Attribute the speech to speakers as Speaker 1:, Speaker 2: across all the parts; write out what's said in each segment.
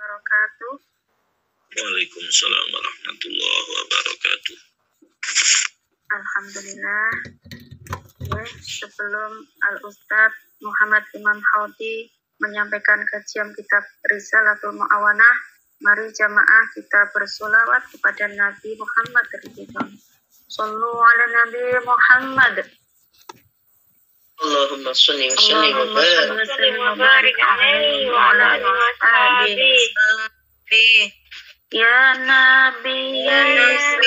Speaker 1: wabarakatuh.
Speaker 2: Waalaikumsalam warahmatullahi wabarakatuh.
Speaker 1: Alhamdulillah. Sebelum Al-Ustadz Muhammad Imam Haudi menyampaikan kajian kitab Risalatul Mu'awanah, mari jamaah kita bersolawat kepada Nabi Muhammad Ridwan. Sallu ala Nabi Muhammad.
Speaker 2: Allahumma salli wa sallim
Speaker 1: wa barik alaihi wa ala alihi. Ya Nabi, ya Rasul,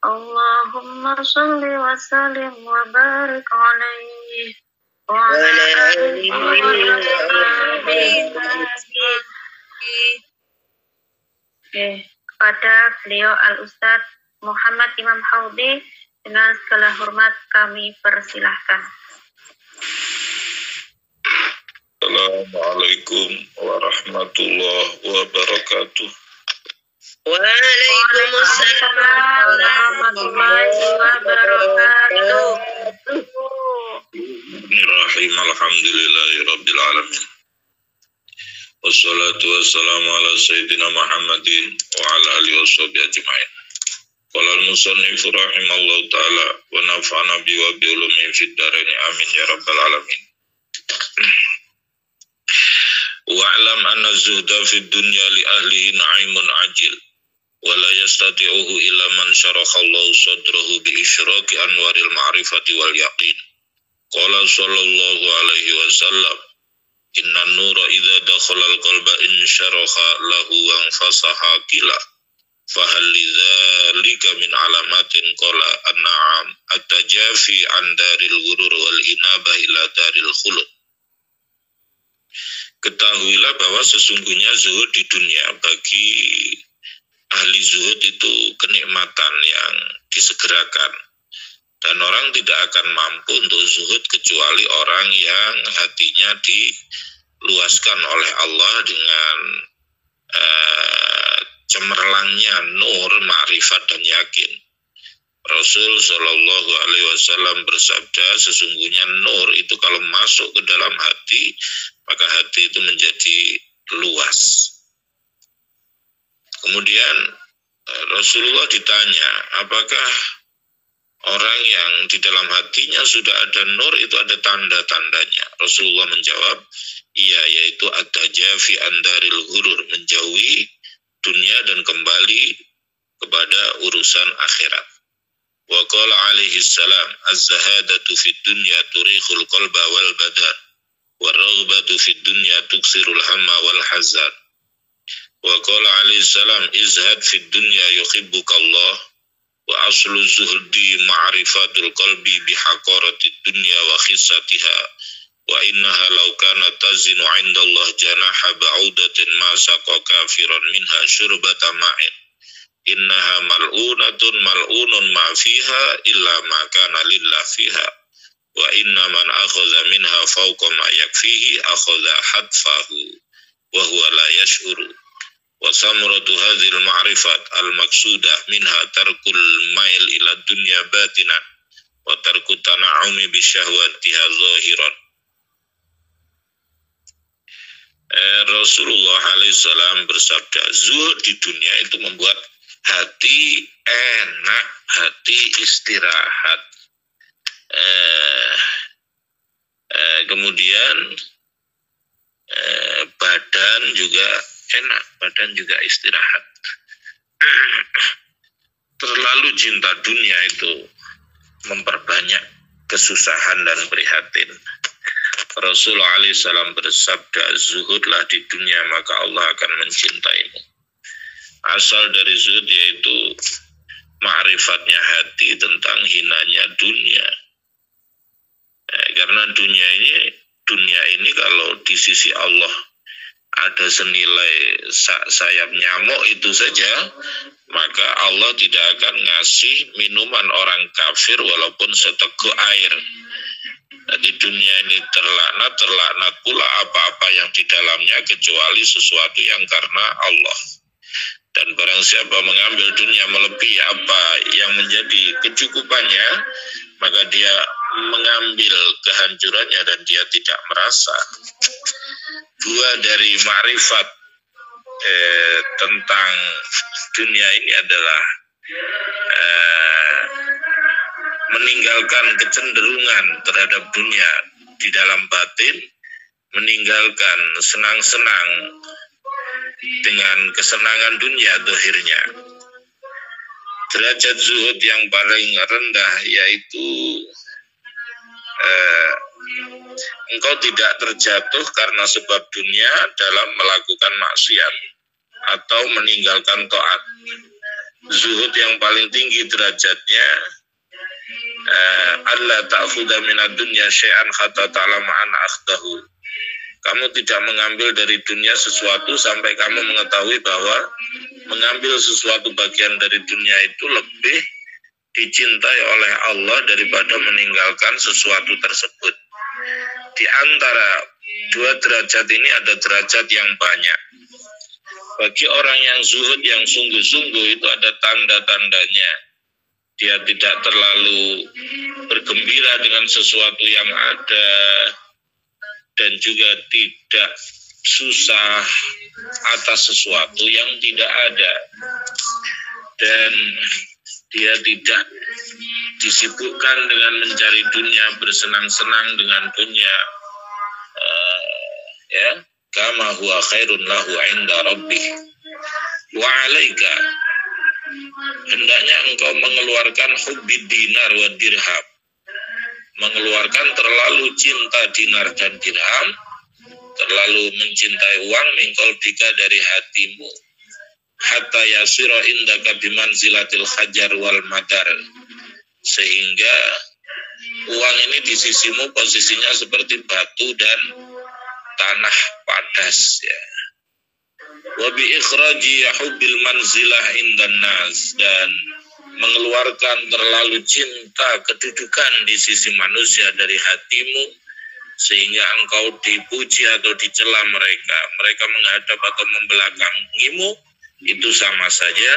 Speaker 1: Allahumma salli wa sallim wa barik alaihi wa ala alihi wa sahbihi. Kepada beliau Al-Ustadz Muhammad Imam Haudi, dengan segala hormat kami persilahkan.
Speaker 2: Assalamualaikum warahmatullahi wabarakatuh.
Speaker 1: Waalaikumsalam warahmatullahi wabarakatuh.
Speaker 2: Bismillahirrahmanirrahim. Alhamdulillahi rabbil alamin. Wassalatu wassalamu ala sayyidina Muhammadin wa ala alihi washabihi ajma'in. Qala al-musannif rahimallahu ta'ala wa nafa'ana bi wa bi ulumi fid dharain amin ya rabbal alamin. Wa'lam anna zuhda fid dunya li ahlihi na'imun ajil wa la yastati'uhu illa man syaraha Allah sadrahu bi isyraqi anwaril ma'rifati wal yaqin. Qala sallallahu alaihi wasallam, inna nura idza dakhala al-qalba insyaraha lahu wa fasaha kila. Fahal lidzalika min alamatin qala an-na'am at-tajafi an daril ghurur wal inabah ila daril khulud. Ketahuilah bahwa sesungguhnya zuhud di dunia bagi ahli zuhud itu kenikmatan yang disegerakan, dan orang tidak akan mampu untuk zuhud kecuali orang yang hatinya diluaskan oleh Allah dengan cemerlangnya nur ma'rifat dan yakin. Rasul Shallallahu Alaihi Wasallam bersabda, sesungguhnya nur itu kalau masuk ke dalam hati, maka hati itu menjadi luas. Kemudian Rasulullah ditanya, apakah orang yang di dalam hatinya sudah ada nur itu ada tanda-tandanya? Rasulullah menjawab, iya, yaitu at-tajafi andaril ghurur, menjauhi dunia dan kembali kepada urusan akhirat. Wa qala alaihi salam, az-zahadatu fid dunya turikhul qalba wal badan, wa raghbatu fid dunya tuksirul hamma wal hazan. Wa qala alaihi salam, izhad fid dunya yuhibbuka Allah, wa aslu zuhdi ma'rifatul qalbi bihaqaratid dunya wa khissatiha, wa innaha law kanat tazinu 'inda Allah janaha ba'udatin ma saqa kafiran minha syurbata ma'in. Innaha mal'unatun mal'unun ma fiha illa ma kana lillah fiha, wa inna man akhadha minha fawqa ma yakfihi akhadha hadfahu wa huwa la yash'uru. Wa samratu hadhil ma'rifat al-maqsudah minha tarkul mail ila dunya batinan wa tarku tana'umi bisyahwatiha zahiran. Rasulullah alaihissalam bersabda, zuhud di dunia itu membuat hati enak, hati istirahat. Kemudian badan juga enak, badan juga istirahat. Terlalu cinta dunia itu memperbanyak kesusahan dan prihatin. Rasulullah alaihissalam bersabda, zuhudlah di dunia maka Allah akan mencintaimu. Asal dari zuhud yaitu ma'rifatnya hati tentang hinanya dunia. Karena dunia ini kalau di sisi Allah ada senilai sayap nyamuk itu saja, maka Allah tidak akan ngasih minuman orang kafir walaupun seteguk air. Di dunia ini terlaknat pula apa-apa yang di dalamnya kecuali sesuatu yang karena Allah. Dan barang siapa mengambil dunia melebihi apa yang menjadi kecukupannya, maka dia mengambil kehancurannya dan dia tidak merasa. Dua dari makrifat tentang dunia ini adalah meninggalkan kecenderungan terhadap dunia di dalam batin, meninggalkan senang-senang dengan kesenangan dunia dohirnya. Derajat zuhud yang paling rendah yaitu engkau tidak terjatuh karena sebab dunia dalam melakukan maksiat atau meninggalkan taat. Zuhud yang paling tinggi derajatnya alla ta'khudha minad dunya syai'an hatta ta'lama anna akhdahu. Kamu tidak mengambil dari dunia sesuatu sampai kamu mengetahui bahwa mengambil sesuatu bagian dari dunia itu lebih dicintai oleh Allah daripada meninggalkan sesuatu tersebut. Di antara dua derajat ini ada derajat yang banyak. Bagi orang yang zuhud yang sungguh-sungguh itu ada tanda-tandanya. Dia tidak terlalu bergembira dengan sesuatu yang ada dan juga tidak susah atas sesuatu yang tidak ada. Dan dia tidak disibukkan dengan mencari dunia, bersenang-senang dengan dunia. Kama huwa khairun lahu inda rabbih. Wa alaika, hendaknya engkau mengeluarkan hubbid dinar wa dirham, mengeluarkan terlalu cinta dinar dan dirham, terlalu mencintai uang min qalbika dari hatimu, hatta yasira indaka bimanzilatil hajar wal madar, sehingga uang ini di sisimu posisinya seperti batu dan tanah padas, ya. Wa bi ikhraji hubbil manzilah indan nas, dan mengeluarkan terlalu cinta kedudukan di sisi manusia dari hatimu sehingga engkau dipuji atau dicela mereka menghadap atau membelakangimu, itu sama saja,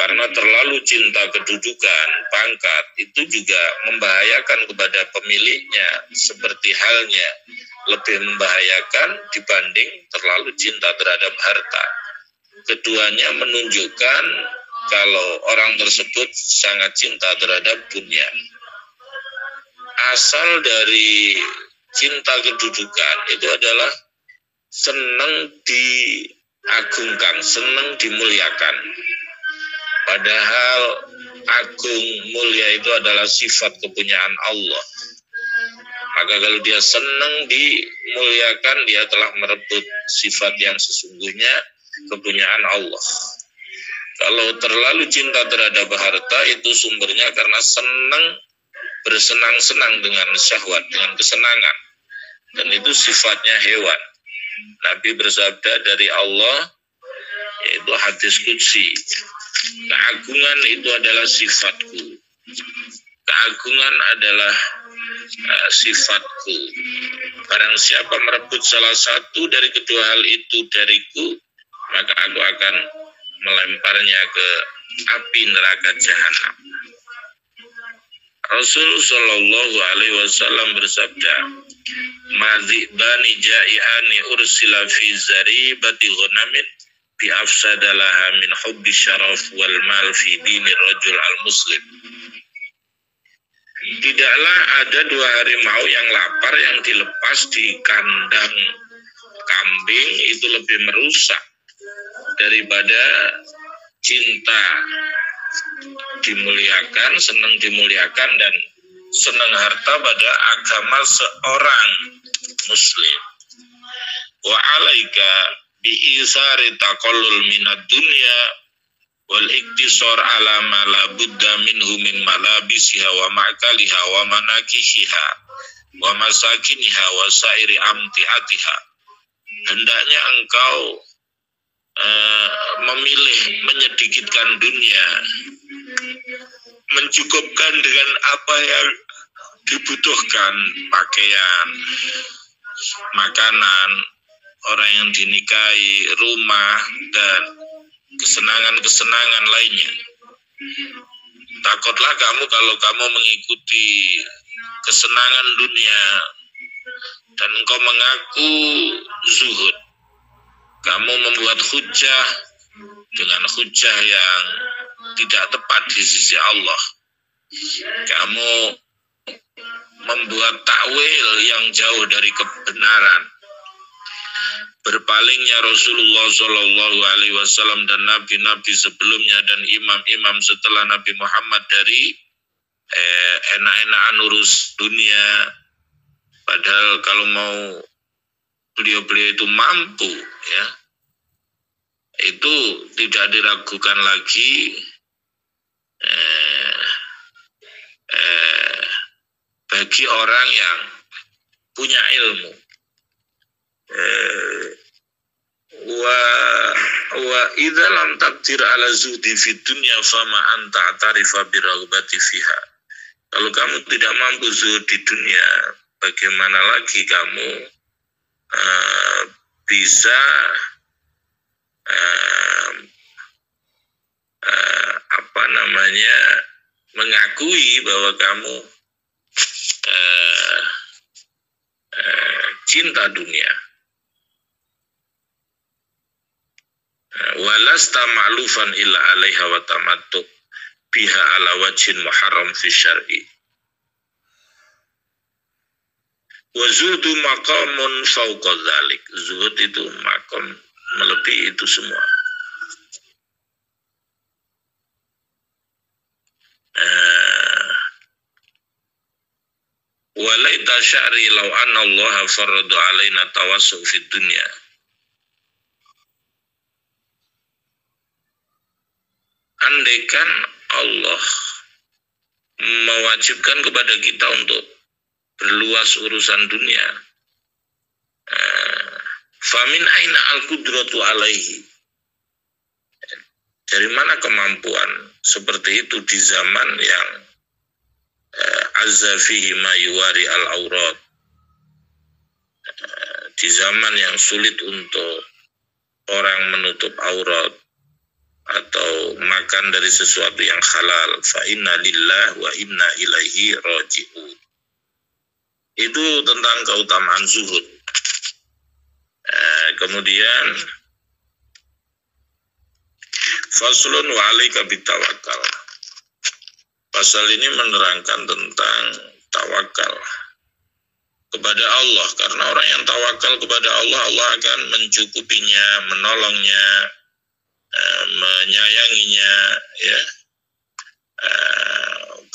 Speaker 2: karena terlalu cinta kedudukan, pangkat itu juga membahayakan kepada pemiliknya, seperti halnya lebih membahayakan dibanding terlalu cinta terhadap harta. Keduanya menunjukkan kalau orang tersebut sangat cinta terhadap dunia. Asal dari cinta kedudukan itu adalah senang diagungkan, senang dimuliakan. Padahal agung, mulia itu adalah sifat kepunyaan Allah. Maka kalau dia senang dimuliakan, dia telah merebut sifat yang sesungguhnya kepunyaan Allah. Kalau terlalu cinta terhadap harta, itu sumbernya karena senang, bersenang-senang dengan syahwat, dengan kesenangan. Dan itu sifatnya hewan. Nabi bersabda dari Allah, yaitu hadis qudsi, keagungan itu adalah sifatku. Keagungan adalah sifatku. Barang siapa merebut salah satu dari kedua hal itu dariku, maka aku akan melemparnya ke api neraka jahanam. Rasul Shallallahu Alaihi Wasallam bersabda, "Madzibani ja'iani ursila fi zaribati ghunamin bi afsadalaha min hubbi syaraf wal mal fi dinir rajul al muslim." Tidaklah ada dua harimau yang lapar yang dilepas di kandang kambing itu lebih merusak daripada cinta dimuliakan, senang dimuliakan dan senang harta pada agama seorang muslim. Wa alaika bi isari taqallul minad dunya wal iktisar ala ma la budda minhu min malabisiha wa ma'kaliha wa manakishiha wa masakiniha wa sairi amtiatiha. hendaknya engkau memilih menyedikitkan dunia, mencukupkan dengan apa yang dibutuhkan, pakaian, makanan, orang yang dinikahi, rumah, dan kesenangan-kesenangan lainnya. Takutlah kamu kalau kamu mengikuti kesenangan dunia dan engkau mengaku zuhud, kamu membuat hujah dengan hujah yang tidak tepat di sisi Allah. Kamu membuat takwil yang jauh dari kebenaran. Berpalingnya Rasulullah Shallallahu Alaihi Wasallam dan nabi-nabi sebelumnya dan imam-imam setelah Nabi Muhammad dari enak-enakan urus dunia. Padahal kalau mau beliau-beliau itu mampu, ya, itu tidak diragukan lagi bagi orang yang punya ilmu. Wa idza lam taqdir ala zuhdi fid dunya fama anta tarifa bi raghbati fiha. Kalau kamu tidak mampu zuhud di dunia, bagaimana lagi kamu bisa mengakui bahwa kamu cinta dunia. Walasta ma'lufan illa alaiha wa tamattu biha ala wajhin muharram fi syar'i. Wa zuhdu maqamun fauqa dzalik. Zuhud itu maqam melebihi itu semua. Walaita sya'ri law anna Allah farada alaina tawassu fid dunya. Andaikan Allah mewajibkan kepada kita untuk berluas urusan dunia, famin aina al-qudratu alaihi. Dari mana kemampuan seperti itu di zaman yang azza fihi ma yuwari al-aurat, di zaman yang sulit untuk orang menutup aurat atau makan dari sesuatu yang halal. Fa inna lillahi wa inna ilaihi raji'un. Itu tentang keutamaan zuhud. Kemudian faslun wa alaika bitawakal. Pasal ini menerangkan tentang tawakal kepada Allah, karena orang yang tawakal kepada Allah, Allah akan mencukupinya, menolongnya, menyayanginya, ya.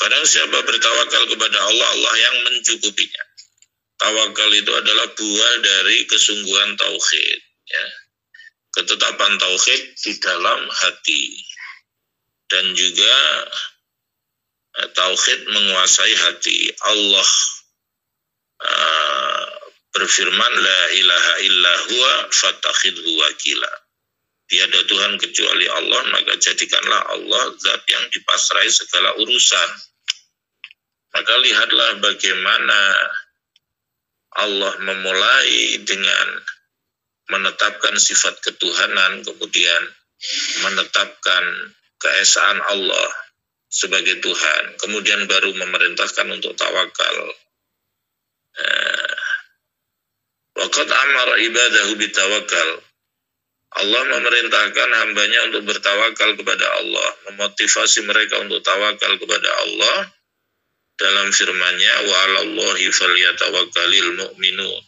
Speaker 2: Barang siapa bertawakal kepada Allah, Allah yang mencukupinya. Tawakal itu adalah buah dari kesungguhan tauhid, ya. Ketetapan tauhid di dalam hati, dan juga tauhid menguasai hati. Allah berfirman, la ilaha illa huwa fattakhidhu wakila. Tiada Tuhan kecuali Allah, maka jadikanlah Allah zat yang dipasrai segala urusan. Maka lihatlah bagaimana Allah memulai dengan menetapkan sifat ketuhanan, kemudian menetapkan keesaan Allah sebagai Tuhan, kemudian baru memerintahkan untuk tawakal. Waqad amara ibadahu bitawakal. Allah memerintahkan hambanya untuk bertawakal kepada Allah, memotivasi mereka untuk tawakal kepada Allah dalam firman-Nya, wa 'alallahi falyatawakkalul mu'minun.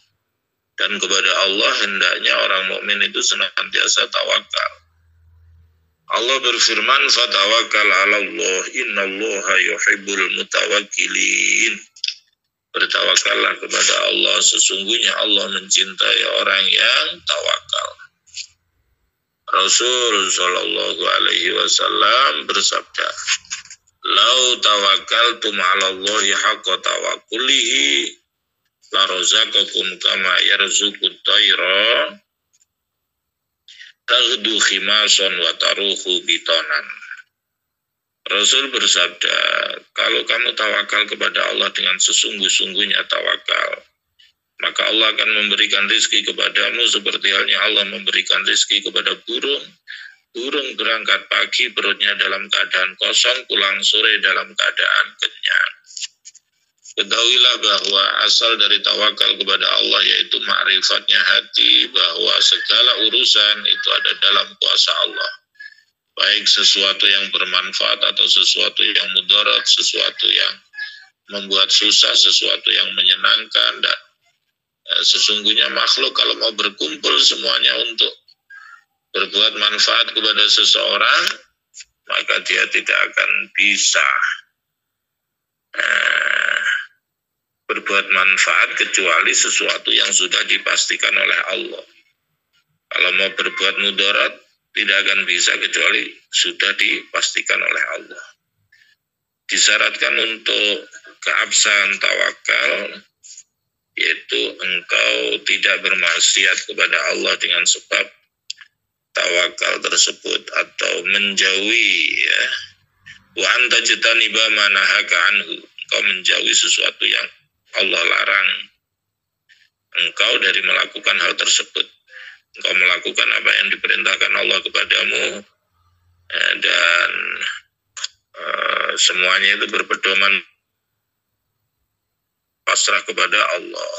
Speaker 2: Dan kepada Allah hendaknya orang mukmin itu senantiasa tawakal. Allah berfirman, fatawakkal 'alallah innallaha yuhibbul mutawakkilin. Bertawakallah kepada Allah, sesungguhnya Allah mencintai orang yang tawakal. Rasul sallallahu alaihi wasallam bersabda, "Lau tawakkaltum 'alallahi haqqa tawakkulihi la razaqakum kama yarzuqut tayra taghdu khimason wa taruhu bitonan. Rasul bersabda, kalau kamu tawakal kepada Allah dengan sesungguh-sungguhnya tawakal, maka Allah akan memberikan rizki kepadamu seperti halnya Allah memberikan rizki kepada burung. Burung berangkat pagi perutnya dalam keadaan kosong, pulang sore dalam keadaan kenyang. Ketahuilah bahwa asal dari tawakal kepada Allah yaitu ma'rifatnya hati bahwa segala urusan itu ada dalam kuasa Allah. Baik sesuatu yang bermanfaat atau sesuatu yang mudarat, sesuatu yang membuat susah, sesuatu yang menyenangkan. Dan sesungguhnya makhluk kalau mau berkumpul semuanya untuk berbuat manfaat kepada seseorang, maka dia tidak akan bisa berbuat manfaat kecuali sesuatu yang sudah dipastikan oleh Allah. Kalau mau berbuat mudarat, tidak akan bisa kecuali sudah dipastikan oleh Allah. Disyaratkan untuk keabsahan tawakal, yaitu engkau tidak bermaksiat kepada Allah dengan sebab tawakal tersebut atau menjauhi ya. Wa anta jitaniba manahaka anhu, engkau menjauhi sesuatu yang Allah larang engkau dari melakukan hal tersebut. Engkau melakukan apa yang diperintahkan Allah kepadamu, dan semuanya itu berpedoman pasrah kepada Allah.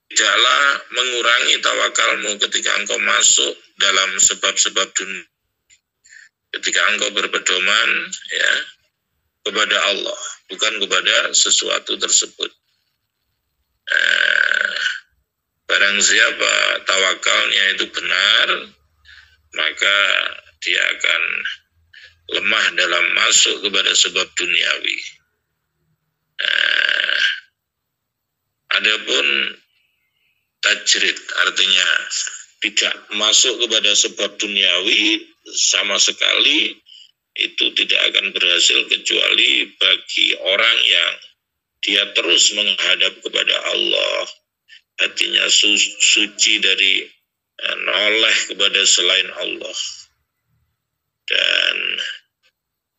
Speaker 2: Tidaklah mengurangi tawakalmu ketika engkau masuk dalam sebab-sebab dunia. Ketika engkau berpedoman ya kepada Allah, bukan kepada sesuatu tersebut. Barang siapa tawakalnya itu benar, maka dia akan lemah dalam masuk kepada sebab duniawi. Adapun tajrid artinya tidak masuk kepada sebab duniawi sama sekali, itu tidak akan berhasil kecuali bagi orang yang dia terus menghadap kepada Allah, hatinya suci dari noleh kepada selain Allah, dan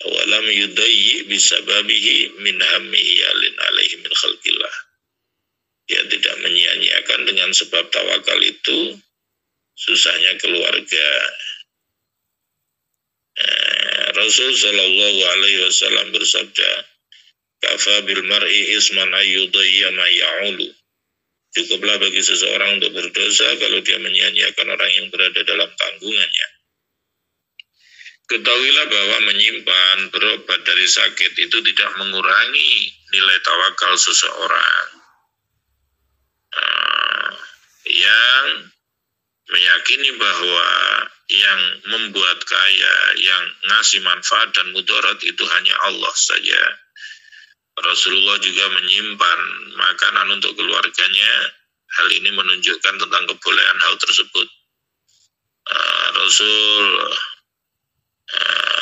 Speaker 2: walam yudayyi bisababihi min hammihi alin alaihi min khalqillah. Dia tidak menyia-nyiakan dengan sebab tawakal itu susahnya keluarga. Rasul sallallahu alaihi wasallam bersabda, kafa bil mar'i isman ayyudayya ma ya'ulu. Cukuplah bagi seseorang untuk berdosa kalau dia menyia-nyiakan orang yang berada dalam tanggungannya. Ketahuilah bahwa menyimpan berobat dari sakit itu tidak mengurangi nilai tawakal seseorang. Yang meyakini bahwa yang membuat kaya, yang ngasih manfaat dan mudarat itu hanya Allah saja. Rasulullah juga menyimpan makanan untuk keluarganya. Hal ini menunjukkan tentang kebolehan hal tersebut. Rasul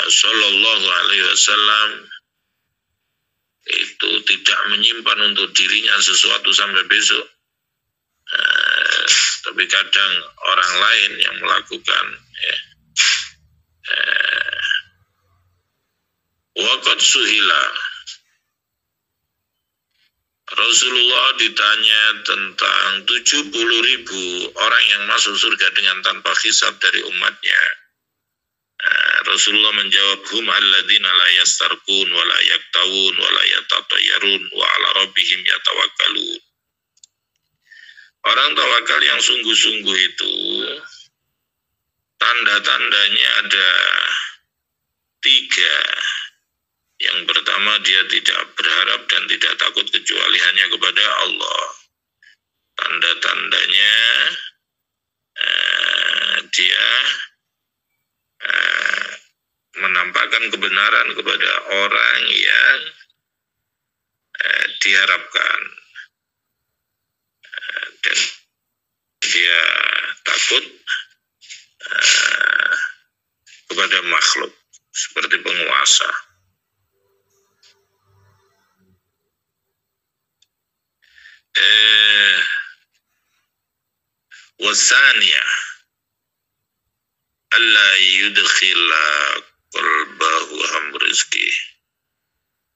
Speaker 2: Sallallahu Alaihi Wasallam itu tidak menyimpan untuk dirinya sesuatu sampai besok. Tapi kadang orang lain yang melakukan waqad suhila. Rasulullah ditanya tentang 70.000 orang yang masuk surga dengan tanpa hisab dari umatnya. Rasulullah menjawab, hum alladzina la yastarqun wa la yaktawun wa la yatatayyarun wa ala rabbihim yatawakkalun. Orang tawakal yang sungguh-sungguh itu tanda-tandanya ada 3. Yang pertama, dia tidak berharap dan tidak takut kecuali hanya kepada Allah. Tanda-tandanya dia menampakkan kebenaran kepada orang yang diharapkan, dan dia takut kepada makhluk seperti penguasa. Wasaniyah, alla yudkhila qalbahu rizki.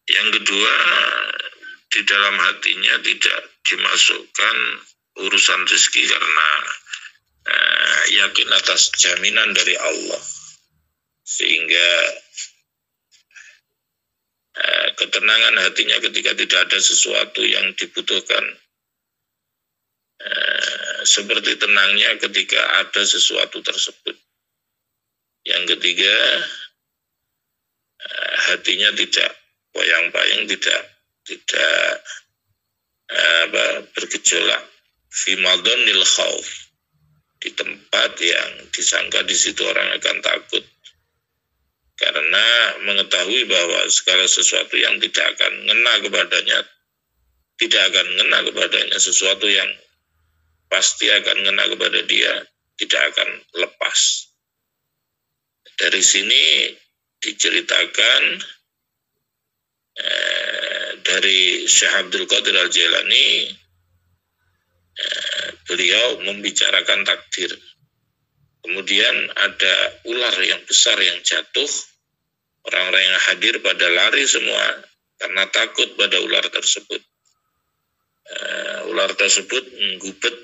Speaker 2: Yang kedua, di dalam hatinya tidak dimasukkan urusan rezeki karena yakin atas jaminan dari Allah, sehingga ketenangan hatinya ketika tidak ada sesuatu yang dibutuhkan, seperti tenangnya ketika ada sesuatu tersebut. Yang ketiga, hatinya tidak bayang-bayang, tidak bergejolak fi madhanil khauf, di tempat yang disangka di situ orang akan takut, karena mengetahui bahwa segala sesuatu yang tidak akan ngena kepadanya, sesuatu yang pasti akan ngena kepada dia, tidak akan lepas. Dari sini diceritakan dari Syekh Abdul Qadir Al-Jailani, beliau membicarakan takdir. Kemudian ada ular yang besar yang jatuh, orang-orang yang hadir pada lari semua karena takut pada ular tersebut. Ular tersebut menggubet,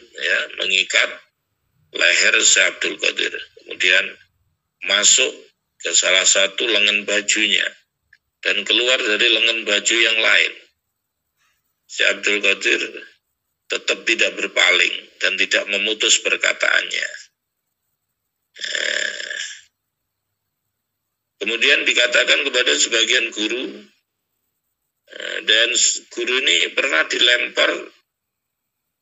Speaker 2: mengikat leher Syekh Abdul Qadir, kemudian masuk ke salah satu lengan bajunya dan keluar dari lengan baju yang lain. Syekh Abdul Qadir tetap tidak berpaling dan tidak memutus perkataannya. Kemudian dikatakan kepada sebagian guru, dan guru ini pernah dilempar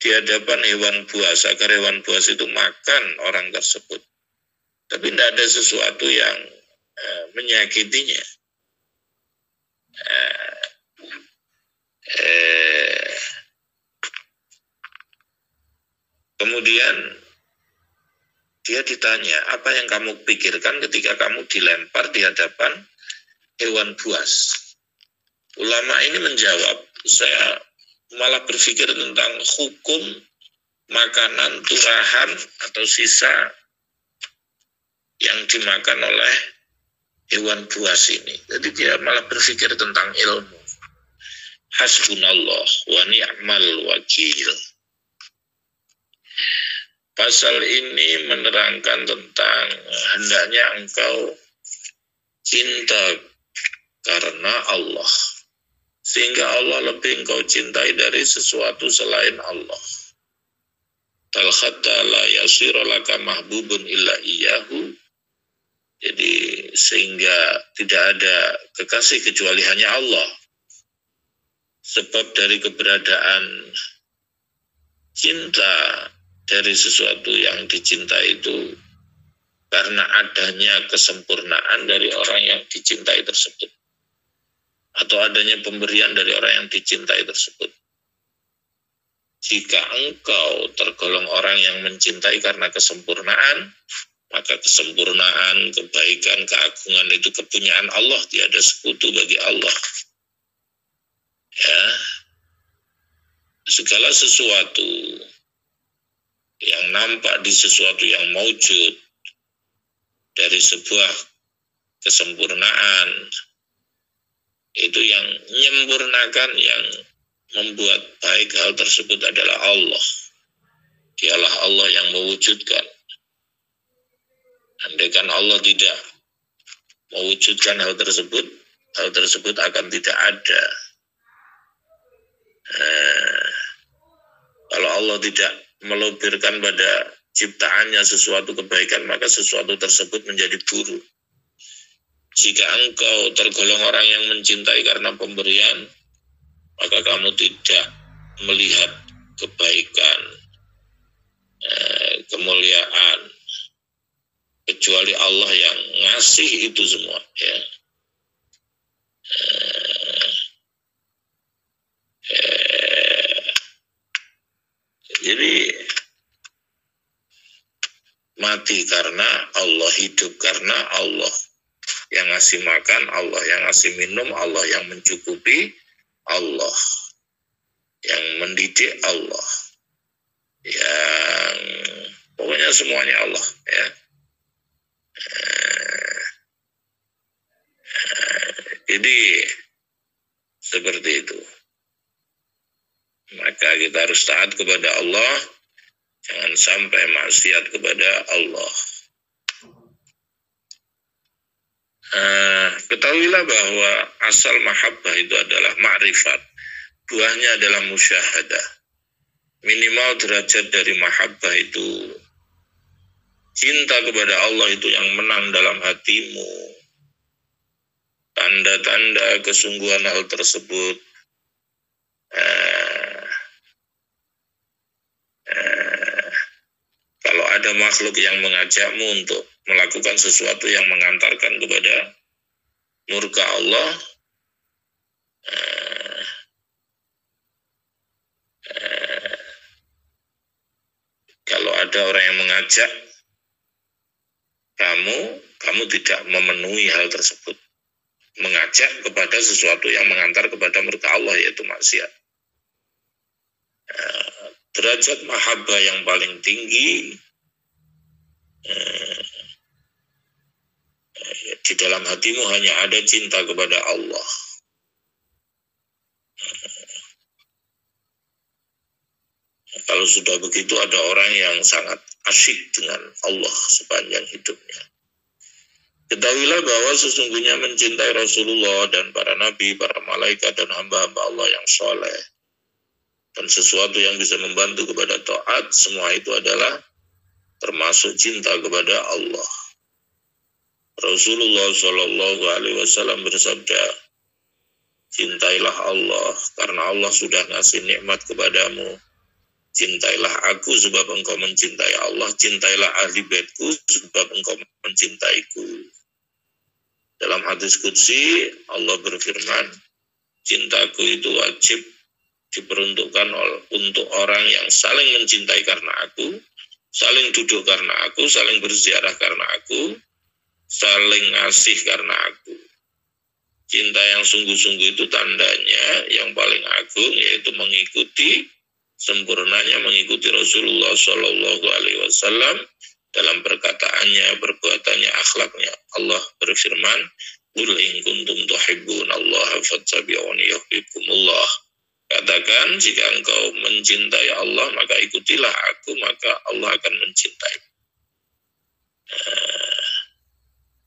Speaker 2: di hadapan hewan buas agar hewan buas itu makan orang tersebut, tapi tidak ada sesuatu yang menyakitinya. Kemudian dia ditanya, apa yang kamu pikirkan ketika kamu dilempar di hadapan hewan buas? Ulama ini menjawab, saya malah berpikir tentang hukum makanan turahan atau sisa yang dimakan oleh hewan buas ini. Jadi dia malah berpikir tentang ilmu. Hasbunallah wa ni'mal wakil. Pasal ini menerangkan tentang hendaknya engkau cinta karena Allah, sehingga Allah lebih engkau cintai dari sesuatu selain Allah. Tal khatta la yasira laka mahbubun illa iyyahu. Jadi sehingga tidak ada kekasih kecuali hanya Allah. Sebab dari keberadaan cinta dari sesuatu yang dicintai itu karena adanya kesempurnaan dari orang yang dicintai tersebut, atau adanya pemberian dari orang yang dicintai tersebut. Jika engkau tergolong orang yang mencintai karena kesempurnaan, maka kesempurnaan, kebaikan, keagungan itu kepunyaan Allah, tiada sekutu bagi Allah. Ya, segala sesuatu yang nampak di sesuatu yang maujud dari sebuah kesempurnaan, itu yang menyempurnakan, yang membuat baik hal tersebut adalah Allah. Dialah Allah yang mewujudkan. Andaikan Allah tidak mewujudkan hal tersebut akan tidak ada. Kalau Allah tidak melebirkan pada ciptaannya sesuatu kebaikan, maka sesuatu tersebut menjadi buruk. Jika engkau tergolong orang yang mencintai karena pemberian, maka kamu tidak melihat kebaikan, kemuliaan, kecuali Allah yang ngasih itu semua. Ya. Jadi mati karena Allah, hidup karena Allah, yang ngasih makan Allah, yang ngasih minum Allah, yang mencukupi Allah, yang mendidik Allah, yang pokoknya semuanya Allah. Ya. Jadi seperti itu. Maka kita harus taat kepada Allah, jangan sampai maksiat kepada Allah. Ketahuilah bahwa asal mahabbah itu adalah ma'rifat, buahnya adalah musyahadah. Minimal derajat dari mahabbah itu cinta kepada Allah itu yang menang dalam hatimu. Tanda-tanda kesungguhan hal tersebut kalau ada makhluk yang mengajakmu untuk melakukan sesuatu yang mengantarkan kepada murka Allah, kalau ada orang yang mengajak kamu tidak memenuhi hal tersebut, mengajak kepada sesuatu yang mengantar kepada murka Allah, yaitu maksiat. Derajat mahabbah yang paling tinggi di dalam hatimu hanya ada cinta kepada Allah. Kalau sudah begitu, ada orang yang sangat asyik dengan Allah sepanjang hidupnya. Ketahuilah bahwa sesungguhnya mencintai Rasulullah dan para nabi, para malaikat dan hamba-hamba Allah yang soleh, dan sesuatu yang bisa membantu kepada taat, semua itu adalah termasuk cinta kepada Allah. Rasulullah Shallallahu Alaihi Wasallam bersabda, cintailah Allah karena Allah sudah ngasih nikmat kepadamu. Cintailah aku sebab engkau mencintai Allah. Cintailah ahli baitku sebab engkau mencintaiku. Dalam hadis qudsi Allah berfirman, cintaku itu wajib diperuntukkan untuk orang yang saling mencintai karena aku, saling duduk karena aku, saling berziarah karena aku, saling ngasih karena aku. Cinta yang sungguh-sungguh itu tandanya yang paling agung, yaitu sempurnanya mengikuti Rasulullah Shallallahu Alaihi Wasallam dalam perkataannya, perbuatannya, akhlaknya. Allah berfirman, "Qul in kuntum tuhibbunallaha fattabi'uni yuhibbukumullah." Katakan, jika engkau mencintai Allah, maka ikutilah aku, maka Allah akan mencintai.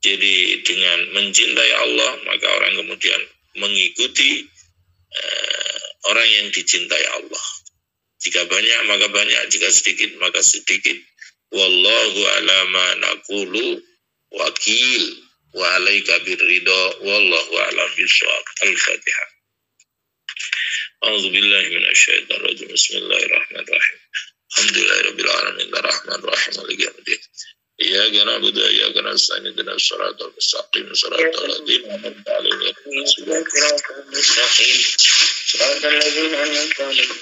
Speaker 2: Jadi dengan mencintai Allah, maka orang kemudian mengikuti orang yang dicintai Allah. Jika banyak, maka banyak. Jika sedikit, maka sedikit. Wallahu ala ma naqulu wakil wa alaika birridha wallahu a'lam bishawab. Al-Fatihah. A'udzubillahi minasyaitonir rajim. Bismillahirrahmanirrahim. Alhamdulillahirabbil alamin arrahmanir rahim maliki yaumiddin. Iyyaka na'budu wa iyyaka nasta'in ihdinas siratal mustaqim siratal ladzina an'amta 'alaihim siratal ladzina an'amta 'alaihim.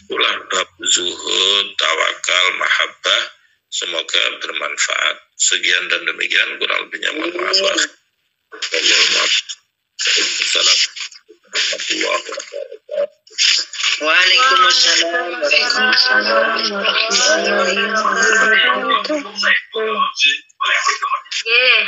Speaker 2: Ulah bab zuhud, tawakal, mahabbah, semoga bermanfaat. Sekian dan demikian, kurang lebihnya mohon maaf.
Speaker 1: Waalaikumsalam warahmatullahi wabarakatuh.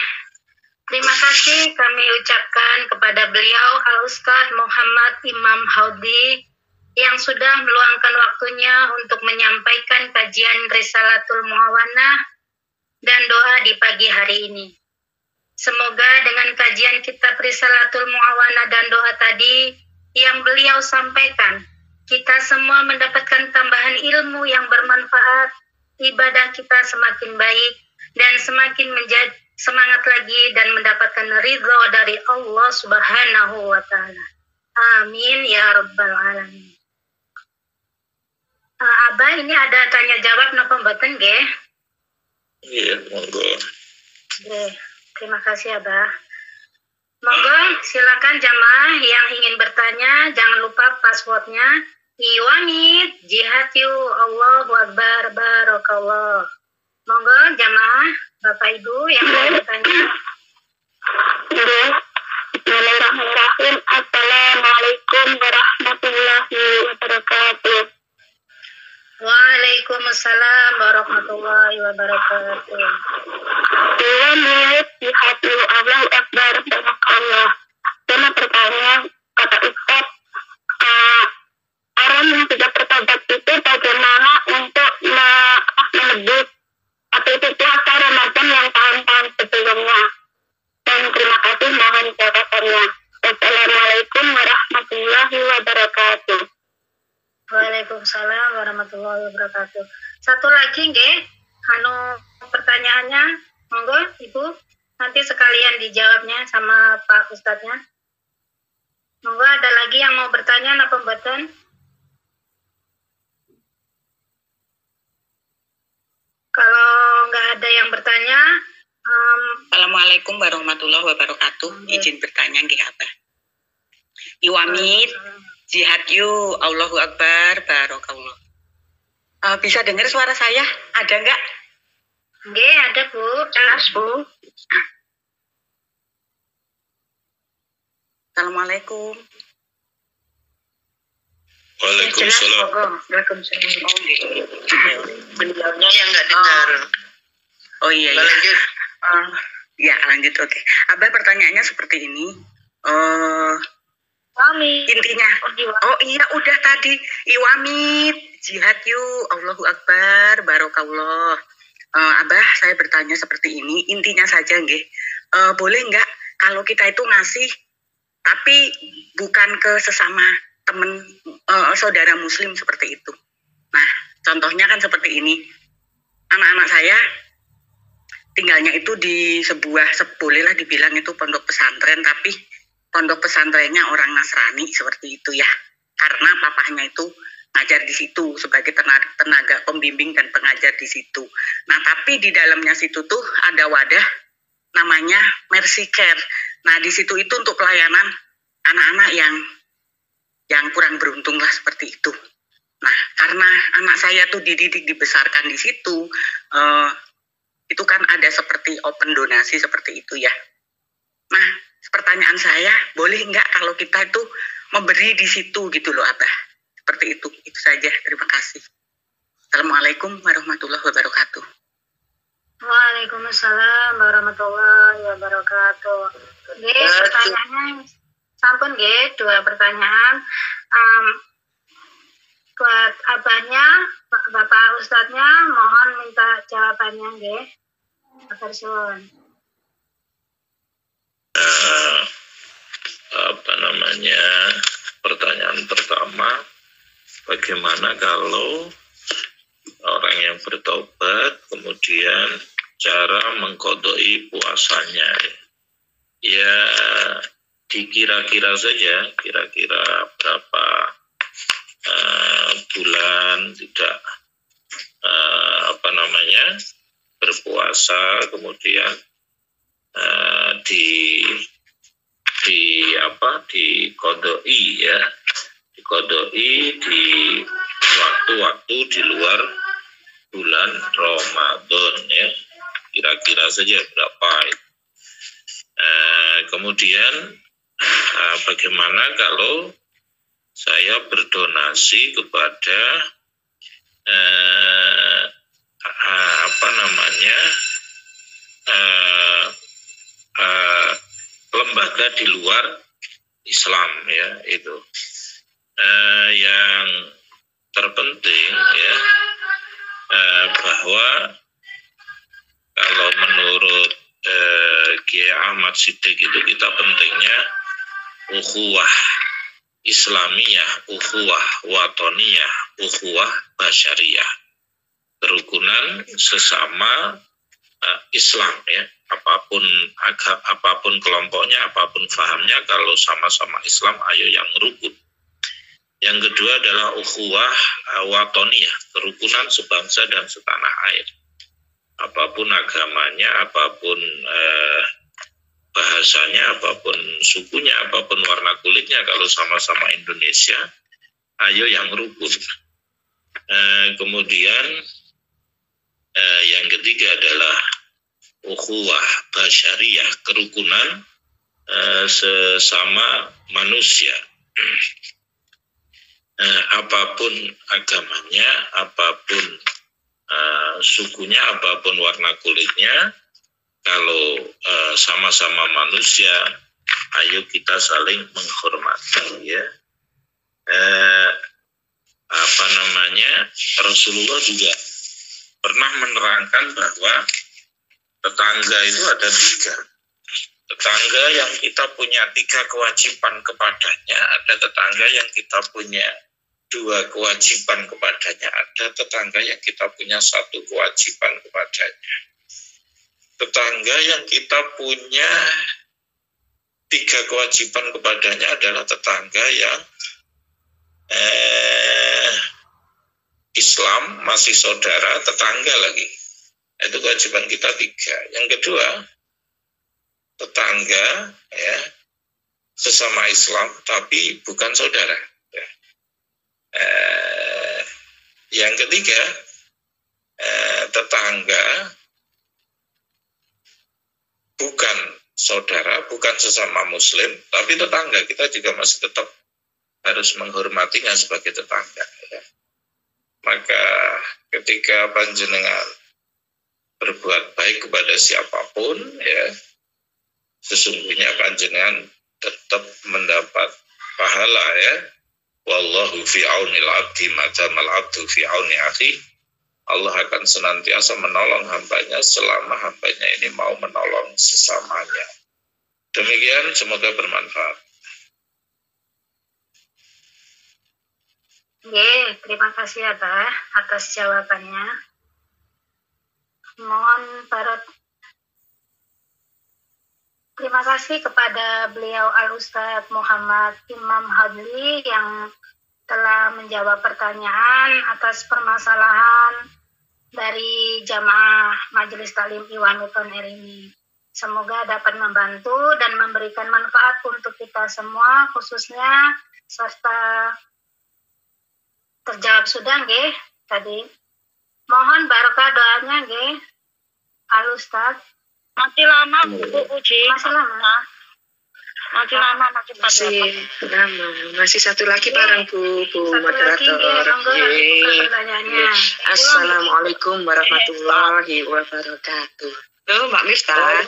Speaker 1: Terima kasih kami ucapkan kepada beliau Al-Ustadz Muhammad Imam Haudi yang sudah meluangkan waktunya untuk menyampaikan kajian Risalatul Mu'awanah dan doa di pagi hari ini. Semoga dengan kajian kitab Risalatul Mu'awanah dan doa tadi yang beliau sampaikan, kita semua mendapatkan tambahan ilmu yang bermanfaat, ibadah kita semakin baik, dan semakin menjadi semangat lagi dan mendapatkan ridho dari Allah Subhanahu wa Ta'ala. Amin ya Rabbal Alamin. Abah, ini ada tanya jawab napa mboten nggih?
Speaker 2: Iya, monggo.
Speaker 1: Terima kasih Abah. Monggo silakan jamaah yang ingin bertanya, jangan lupa passwordnya. Iwamit jihad yu, Allahu Akbar, barakallah. Monggo jamaah Bapak Ibu yang ingin bertanya.
Speaker 3: Bismillahirrahmanirrahim. Assalamualaikum warahmatullahi wabarakatuh.
Speaker 1: Waalaikumsalam Waalaikumsalam warahmatullahi wabarakatuh.
Speaker 3: Dua menit di hati Allahu Akbar, Allah. Cuma pertanyaan kata Ustaz, orang yang tidak bertobat itu bagaimana untuk menebus atau itu puasa Ramadan yang tahun-tahun sebelumnya? Dan terima kasih, mohon jawabannya. Wassalamualaikum warahmatullahi wabarakatuh.
Speaker 1: Waalaikumsalam warahmatullahi wabarakatuh. Satu lagi nggih, pertanyaannya, monggo Ibu, nanti sekalian dijawabnya sama Pak Ustadznya. Monggo, ada lagi yang mau bertanya apa mboten? Kalau nggak ada yang bertanya,
Speaker 4: Assalamualaikum warahmatullahi wabarakatuh. Izin bertanya nggih Abah. Iwamit, jihad yu, Allahu Akbar, barokallah. Bisa dengar suara saya? Ada nggak?
Speaker 1: nggih ada Bu,
Speaker 3: Jelas, Bu.
Speaker 4: Assalamualaikum.
Speaker 2: Waalaikumsalam.
Speaker 3: Waalaikumsalam.
Speaker 4: Oh, nggih.
Speaker 5: Beliaunya yang nggak dengar.
Speaker 4: Oh iya, iya.
Speaker 5: Lanjut.
Speaker 4: Ya lanjut, oke. Abah pertanyaannya seperti ini.
Speaker 1: Kami.
Speaker 4: Intinya, oh iya udah tadi, Iwamit, jihad yuk, Allahu Akbar, barokallah. Abah, saya bertanya seperti ini, intinya saja nggih. Boleh nggak kalau kita itu ngasih, tapi bukan ke sesama teman saudara muslim seperti itu. Nah, contohnya kan seperti ini. Anak-anak saya tinggalnya itu di bolehlah dibilang itu pondok pesantren, tapi pondok pesantrennya orang Nasrani seperti itu ya. Karena papahnya itu ngajar di situ sebagai tenaga pembimbing dan pengajar di situ. Nah, tapi di dalamnya situ tuh ada wadah namanya Mercy Care. Nah, di situ itu untuk pelayanan anak-anak yang kurang beruntung lah seperti itu. Nah, karena anak saya tuh dididik dibesarkan di situ, itu kan ada seperti open donasi seperti itu ya. Nah, pertanyaan saya, boleh nggak kalau kita itu memberi di situ gitu loh Abah? Seperti itu saja. Terima kasih. Assalamualaikum warahmatullahi wabarakatuh.
Speaker 1: Waalaikumsalam warahmatullahi wabarakatuh. Nggih, pertanyaannya sampun nggih, 2 pertanyaan. Buat abahnya, Bapak Ustadznya, mohon minta jawabannya nggih. Matur suwun.
Speaker 2: Pertanyaan pertama, bagaimana kalau orang yang bertobat kemudian cara mengqadai puasanya? Ya dikira-kira saja, kira-kira berapa bulan tidak berpuasa, kemudian diqadai ya, diqadai di waktu-waktu di luar bulan Ramadan ya, kira-kira saja berapa itu. Kemudian bagaimana kalau saya berdonasi kepada lembaga di luar Islam ya, itu yang terpenting ya, bahwa kalau menurut Kiai Ahmad Siddiq itu kita pentingnya ukhuwah Islamiyah, ukhuwah watoniyah, ukhuwah basyariyah, kerukunan sesama Islam ya, apapun kelompoknya, apapun fahamnya, kalau sama-sama Islam ayo yang rukun. Yang kedua adalah ukhuwah watoniyah, kerukunan sebangsa dan setanah air. Apapun agamanya, apapun bahasanya, apapun sukunya, apapun warna kulitnya, kalau sama-sama Indonesia, ayo yang rukun. Kemudian yang ketiga adalah ukhuwah basyariyah, kerukunan sesama manusia. Apapun agamanya, apapun sukunya apapun warna kulitnya, kalau sama-sama manusia, ayo kita saling menghormati ya. Rasulullah juga pernah menerangkan bahwa tetangga itu ada 3. Tetangga yang kita punya 3 kewajiban kepadanya, ada tetangga yang kita punya 2 kewajiban kepadanya, ada tetangga yang kita punya 1 kewajiban kepadanya. Tetangga yang kita punya 3 kewajiban kepadanya adalah tetangga yang Islam, masih saudara, tetangga lagi. Itu kewajiban kita 3. Yang kedua, tetangga ya sesama Islam tapi bukan saudara. Ya. Yang ketiga, tetangga bukan saudara, bukan sesama Muslim, tapi tetangga kita juga masih tetap harus menghormatinya sebagai tetangga. Ya. Maka ketika panjenengan berbuat baik kepada siapapun, ya, sesungguhnya panjenengan tetap mendapat pahala ya. Wallahu fi aunil abdi madamal abdu fi auni akhi. Allah akan senantiasa menolong hambanya selama hambanya ini mau menolong sesamanya. Demikian, semoga bermanfaat.
Speaker 1: Terima kasih Abah atas jawabannya. Mohon terima kasih kepada beliau Al-Ustadz Muhammad Imam Hadli yang telah menjawab pertanyaan atas permasalahan dari jamaah Majelis Taklim Iwanuton ini. Semoga dapat membantu dan memberikan manfaat untuk kita semua, khususnya serta terjawab sudah nggih tadi. Mohon barokah doanya nggih Al-Ustadz.
Speaker 3: Masih lama Bu Uji.
Speaker 1: Masih lama.
Speaker 3: Masih lama,
Speaker 5: masih satu lagi bareng Bu moderator. Assalamualaikum warahmatullahi wabarakatuh. Mbak Miftah.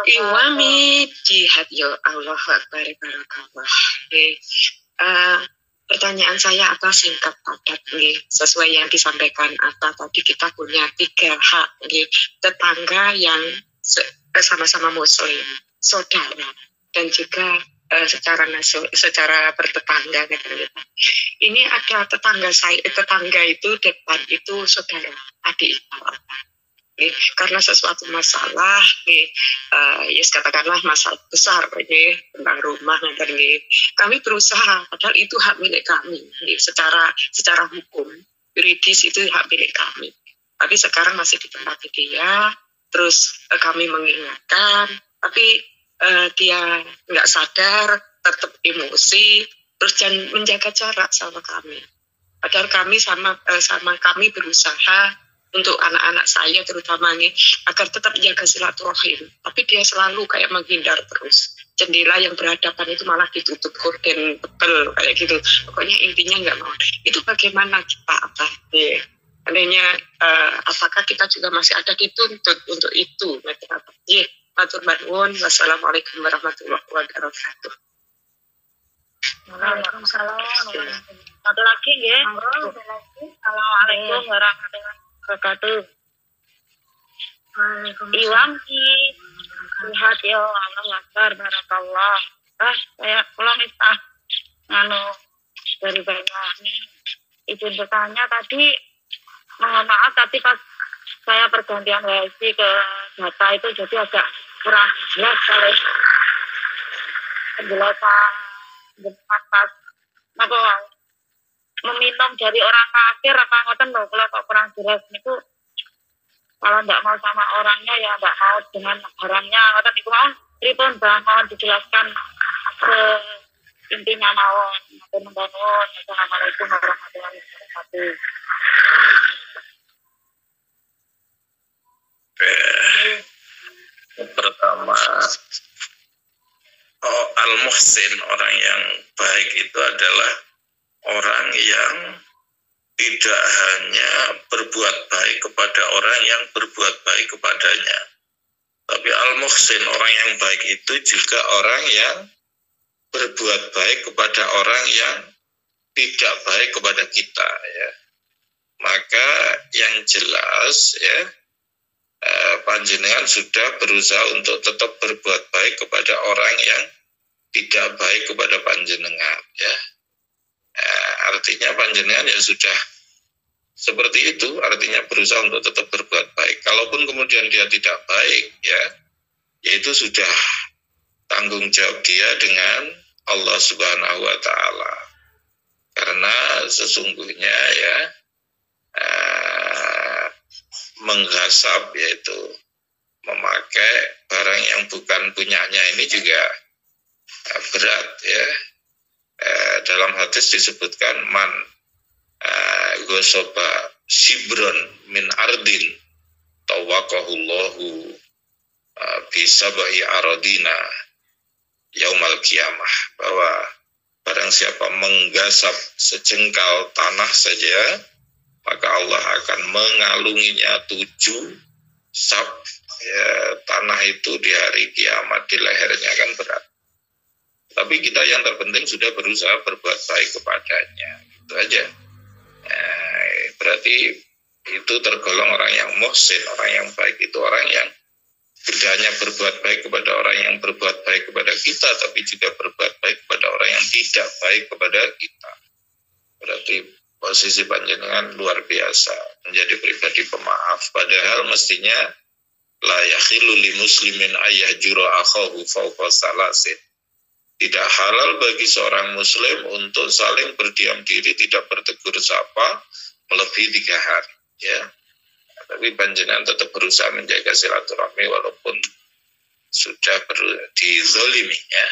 Speaker 5: Iwami jihad ya Allah Akbar barakallah. Pertanyaan saya apa singkat padat nih, sesuai yang disampaikan apa tadi, kita punya 3 hak nih, tetangga yang sama-sama Muslim, saudara, dan juga secara bertetangga gitu. Ini ada tetangga itu depan itu saudara, adik ipar. Karena sesuatu masalah, katakanlah masalah besar tentang rumah, kami berusaha, padahal itu hak milik kami, secara hukum yuridis itu hak milik kami. Tapi sekarang masih di tempat dia, terus kami mengingatkan, tapi dia nggak sadar, tetap emosi, terus jangan menjaga jarak sama kami. Padahal kami sama kami berusaha untuk anak-anak saya terutama nih, agar tetap menjaga silaturahim, tapi dia selalu kayak menghindar terus. Jendela yang berhadapan itu malah ditutup gorden tebel kayak gitu. Pokoknya intinya nggak mau. Itu bagaimana kita adanya apakah kita juga masih ada dituntut untuk itu? Matur nuwun. Wassalamualaikum warahmatullahi wabarakatuh.
Speaker 1: Waalaikumsalam.
Speaker 3: Satu lagi nggih. Assalamualaikum warahmatullahi wabarakatuh. Iwam lihat ya Allah Akbar barakallah. Saya pulang dari Banyuwangi. Izin bertanya tadi, mohon maaf tapi pas saya pergantian WiFi ke data itu jadi agak kurang jelas kalau penjelasan pas meminum dari orang kafir apa ngoten lho, kalau kok kurang jelas niku, kalau nggak mau sama orangnya ya nggak mau dengan barangnya ngoten niku mau pripun Bang, mohon dijelaskan ke intinya mawon. Assalamualaikum warahmatullahi wabarakatuh.
Speaker 2: Pertama, al-muhsin, orang yang baik itu adalah orang yang tidak hanya berbuat baik kepada orang yang berbuat baik kepadanya, tapi al-muhsin, orang yang baik itu juga orang yang berbuat baik kepada orang yang tidak baik kepada kita, ya. Maka yang jelas, ya, panjenengan sudah berusaha untuk tetap berbuat baik kepada orang yang tidak baik kepada panjenengan, ya. Artinya panjenengan ya sudah seperti itu, artinya berusaha untuk tetap berbuat baik. Kalaupun kemudian dia tidak baik, ya, yaitu sudah tanggung jawab dia dengan Allah Subhanahu wa Ta'ala. Karena sesungguhnya, ya, mengghasab, yaitu memakai barang yang bukan punyanya, ini juga berat, ya. Dalam hadis disebutkan man gosoba shibron min ardin tawakahullahu bisabahi aradina yaumal kiamah, bahwa barang siapa menggasap sejengkal tanah saja, maka Allah akan mengalunginya 7 sab, ya, tanah itu di hari kiamat di lehernya, kan berat. Tapi kita yang terpenting sudah berusaha berbuat baik kepadanya, itu aja. Berarti itu tergolong orang yang muhsin. Orang yang baik itu orang yang tidak hanya berbuat baik kepada orang yang berbuat baik kepada kita, tapi juga berbuat baik kepada orang yang tidak baik kepada kita. Berarti posisi panjenengan luar biasa, menjadi pribadi pemaaf. Padahal mestinya la yakhilu li muslimin ayyahjura akhahu fawqa salasin. Tidak halal bagi seorang muslim untuk saling berdiam diri, tidak bertegur sapa melebihi 3 hari, ya. Tapi panjenengan tetap berusaha menjaga silaturahmi walaupun sudah dizolimi, ya.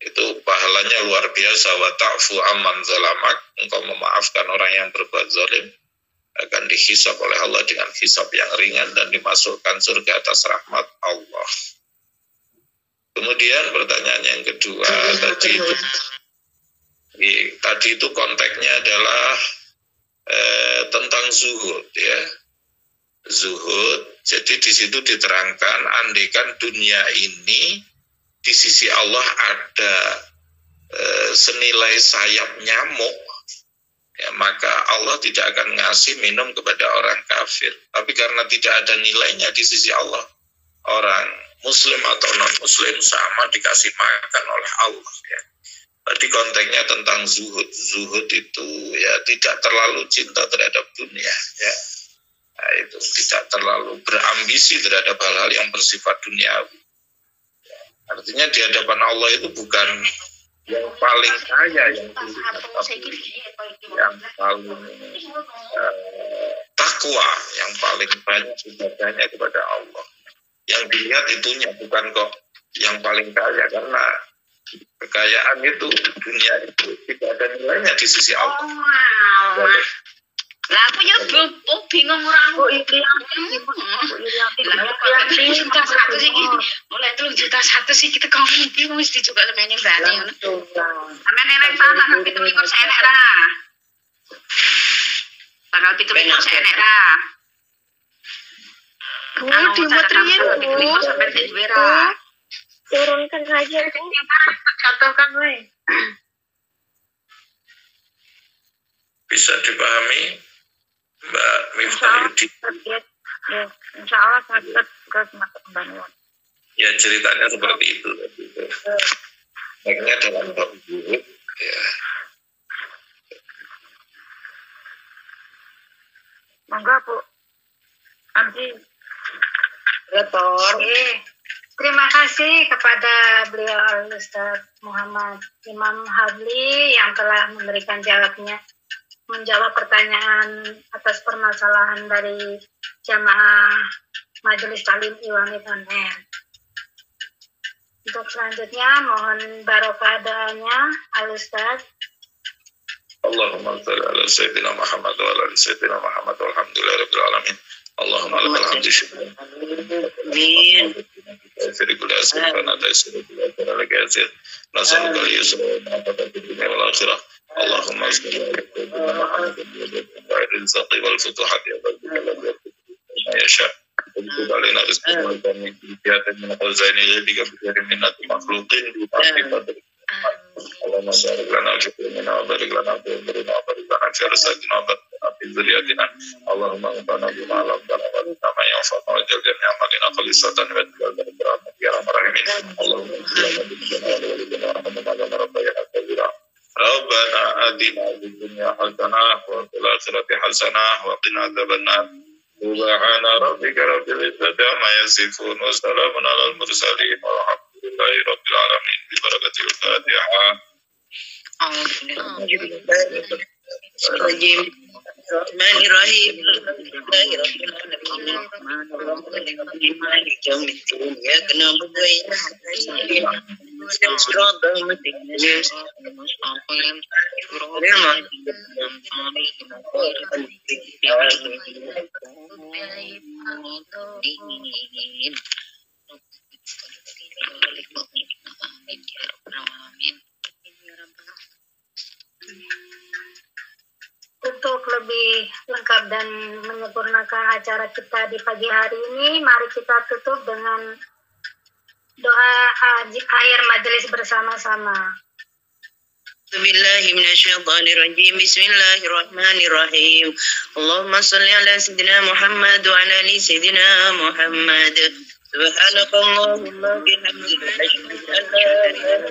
Speaker 2: Itu pahalanya luar biasa. Wa ta'fu amman zalamak, engkau memaafkan orang yang berbuat zalim akan dihisab oleh Allah dengan hisab yang ringan dan dimasukkan surga atas rahmat Allah. Kemudian pertanyaan yang kedua, tadi itu konteksnya adalah tentang zuhud, ya. Zuhud, jadi di situ diterangkan, andaikan dunia ini di sisi Allah ada senilai sayap nyamuk, ya, maka Allah tidak akan ngasih minum kepada orang kafir. Tapi karena tidak ada nilainya di sisi Allah, orang muslim atau non-muslim sama dikasih makan oleh Allah, ya. Tadi konteksnya tentang zuhud. Zuhud itu, ya, tidak terlalu cinta terhadap dunia, ya. Nah, itu tidak terlalu berambisi terhadap hal-hal yang bersifat duniawi. Ya, artinya di hadapan Allah itu bukan yang paling kaya, yang paling takwa, yang paling banyak ibadahnya kepada Allah. Yang dilihat itunya, bukan kok yang paling kaya, karena kekayaan itu, dunia itu tidak ada nilainya di sisi Allah.
Speaker 1: Lah aku ya bingung orang Bu Iri juta 100 sih, mulai 3.100.000 sih kita kawin bingung mesti juga lemene bali ngono. Sampeyan elek tanggal 17 enek ra. Tanggal 17 enek ra.
Speaker 3: Bu, dimutriin Bu.
Speaker 1: Sampai duwe ra.
Speaker 3: Turunkan saja Bu.
Speaker 1: Contohkan wae.
Speaker 2: Bisa dipahami, Mbak Miftahudi?
Speaker 1: Ya, insya Allah sakit ke Mbak.
Speaker 2: Ya, ceritanya seperti itu. Baiknya dalam bab zuhud, ya.
Speaker 1: Monggo Bu. Nanti Rektor. Terima kasih kepada beliau Al-Ustaz Muhammad Imam Habli yang telah memberikan menjawab pertanyaan atas permasalahan dari jamaah Majelis Taklim Iwamit Online. Untuk selanjutnya mohon barokah doanya Al-Ustaz.
Speaker 2: Allahumma shalli ala sayyidina Muhammad wa ala sayyidina Muhammad walhamdulillahirabbil alamin. Allahumma lakal hamdu syukran. Amin. Firqul asfana tasir bila lagi asir. Nasallu al-yusra wa al-dunya wal akhirah. Allahumma salli ala rizqi wal futuhat ya Rabbi ya Syah. Untuk kalian harus melakukan kegiatan yang khuzaini ketika berjari minat makhlukin di pasti Allahumma barik lana fi qulubina wa barik lana fi umrina wa barik lana fi rizqina wa barik lana fi dzurriyyatina Allahumma anfa'na bima 'allamtana wa zidna ma yanfa'una wa jal jami'a amalina khalisatan wa taqabbal birahmatika ya arhamar rahimin Allahumma Rabbana atina fid dunya hasanah wa fil akhirati hasanah wa qina adzabannar Subhana rabbika rabbil izzati amma yasifun wa salamun alal mursalin walhamdulillahi rabbil alamin bi barakatil Fatihah.
Speaker 6: Bismillahirrahmanirrahim.
Speaker 3: Untuk lebih lengkap dan menyempurnakan acara kita di pagi hari ini, mari kita tutup dengan doa akhir majelis bersama-sama.
Speaker 6: Bismillahirrahmanirrahim. Bismillahirrahmanirrahim. Allahumma salli ala sayyidina Muhammad wa ala ali sayyidina Muhammad. Subhanakallahumma bihamdika asyhadu an la ilaha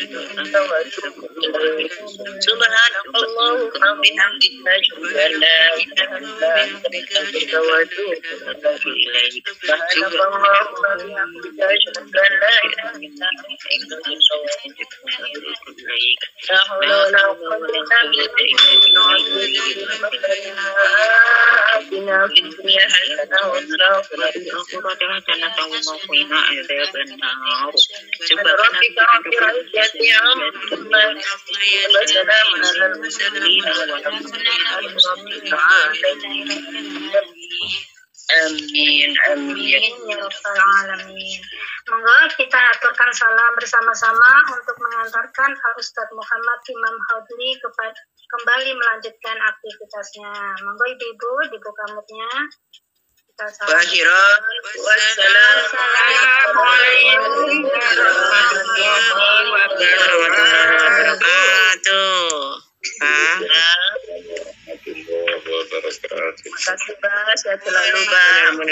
Speaker 6: illa anta wa atubu ilaik. Subhanakallahumma bihamdika asyhadu an la ilaha illa anta wa atubu ilaik. Subhanakallahumma bihamdika asyhadu an la ilaha illa anta wa atubu ilaik. La hawla wa la quwwata illa billah. وقنا عذاب النار سبحان ربك رب العزة عما يصفون وسلام على المرسلين والحمد لله رب العالمين. Amin, amin
Speaker 3: ya rabbal alamin. Monggo kita aturkan salam bersama-sama untuk mengantarkan Al Ustadz Muhammad Imam Haudli kembali melanjutkan aktivitasnya. Monggo ibu-ibu dibuka mic-nya.
Speaker 6: Wassalamualaikum warahmatullahi wabarakatuh. Terima kasih, Mbak. Sehat selalu, Mbak.